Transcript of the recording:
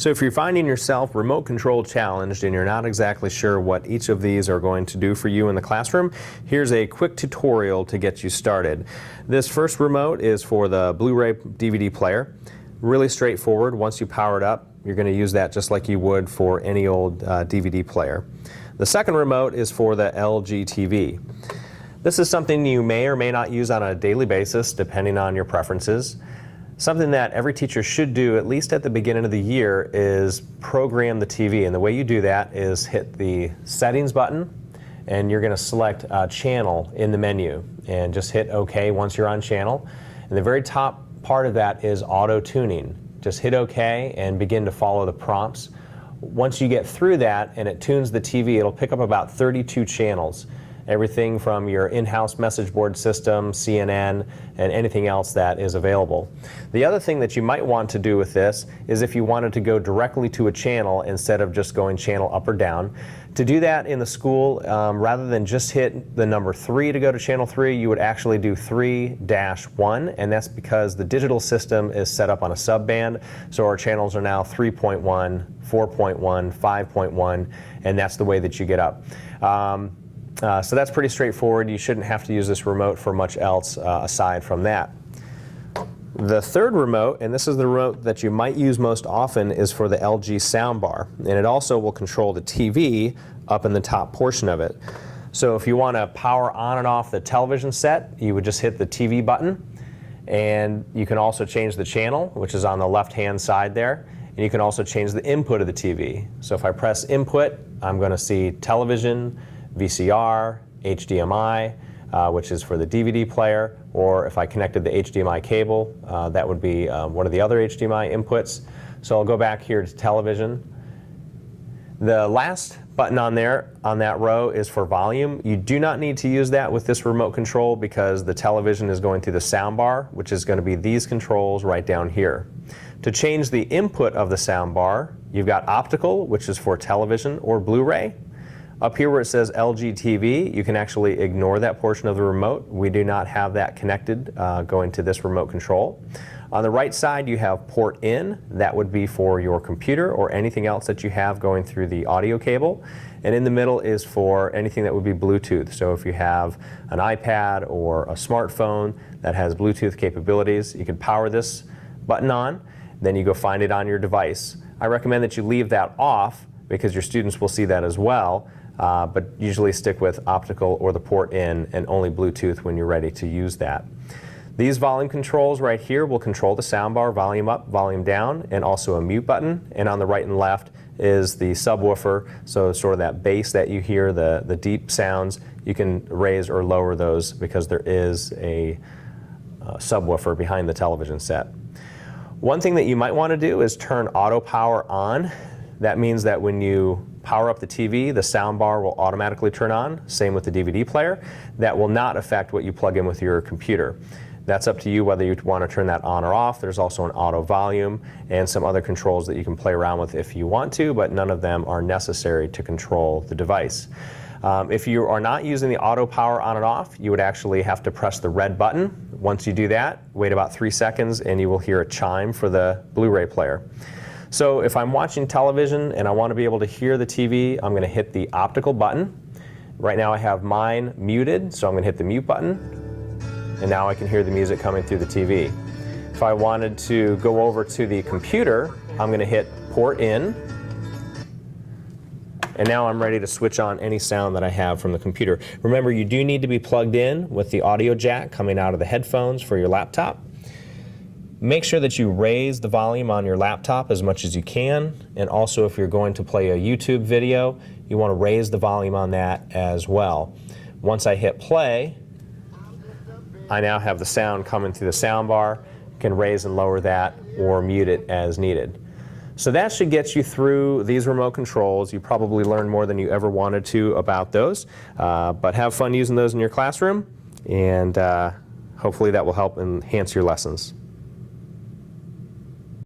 So if you're finding yourself remote control challenged and you're not exactly sure what each of these are going to do for you in the classroom, here's a quick tutorial to get you started. This first remote is for the Blu-ray DVD player. Really straightforward. Once you power it up, you're going to use that just like you would for any old DVD player. The second remote is for the LG TV. This is something you may or may not use on a daily basis depending on your preferences. Something that every teacher should do, at least at the beginning of the year, is program the TV. And the way you do that is hit the settings button and you're going to select channel in the menu and just hit OK once you're on channel. And the very top part of that is auto tuning. Just hit OK and begin to follow the prompts. Once you get through that and it tunes the TV, it'll pick up about 32 channels. Everything from your in-house message board system, CNN, and anything else that is available. The other thing that you might want to do with this is if you wanted to go directly to a channel instead of just going channel up or down. To do that in the school, rather than just hit the number 3 to go to channel 3, you would actually do 3-1, and that's because the digital system is set up on a subband, so our channels are now 3.1, 4.1, 5.1, and that's the way that you get up. So that's pretty straightforward. You shouldn't have to use this remote for much else aside from that. The third remote, and this is the remote that you might use most often, is for the LG soundbar. And it also will control the TV up in the top portion of it. So if you want to power on and off the television set, you would just hit the TV button. And you can also change the channel, which is on the left-hand side there. And you can also change the input of the TV. So if I press input, I'm going to see television, VCR, HDMI, which is for the DVD player, or if I connected the HDMI cable, that would be one of the other HDMI inputs. So I'll go back here to television. The last button on there, on that row, is for volume. You do not need to use that with this remote control because the television is going through the soundbar, which is going to be these controls right down here. To change the input of the soundbar, you've got optical, which is for television or Blu-ray. Up here where it says LG TV, you can actually ignore that portion of the remote. We do not have that connected going to this remote control. On the right side you have port in. That would be for your computer or anything else that you have going through the audio cable. And in the middle is for anything that would be Bluetooth. So if you have an iPad or a smartphone that has Bluetooth capabilities, you can power this button on, then you go find it on your device. I recommend that you leave that off because your students will see that as well. But usually stick with optical or the port in and only Bluetooth when you're ready to use that. These volume controls right here will control the soundbar, volume up, volume down, and also a mute button. And on the right and left is the subwoofer, so sort of that bass that you hear, the deep sounds, you can raise or lower those because there is a subwoofer behind the television set. One thing that you might want to do is turn auto power on. That means that when you power up the TV, the soundbar will automatically turn on. Same with the DVD player. That will not affect what you plug in with your computer. That's up to you whether you want to turn that on or off. There's also an auto volume and some other controls that you can play around with if you want to, but none of them are necessary to control the device. If you are not using the auto power on and off, you would actually have to press the red button. Once you do that, wait about 3 seconds and you will hear a chime for the Blu-ray player. So if I'm watching television and I want to be able to hear the TV, I'm going to hit the optical button. Right now I have mine muted, so I'm going to hit the mute button, and now I can hear the music coming through the TV. If I wanted to go over to the computer, I'm going to hit port in, and now I'm ready to switch on any sound that I have from the computer. Remember, you do need to be plugged in with the audio jack coming out of the headphones for your laptop. Make sure that you raise the volume on your laptop as much as you can, and also if you're going to play a YouTube video, you want to raise the volume on that as well. Once I hit play, I now have the sound coming through the soundbar. You can raise and lower that or mute it as needed. So that should get you through these remote controls. You probably learned more than you ever wanted to about those, but have fun using those in your classroom, and hopefully that will help enhance your lessons.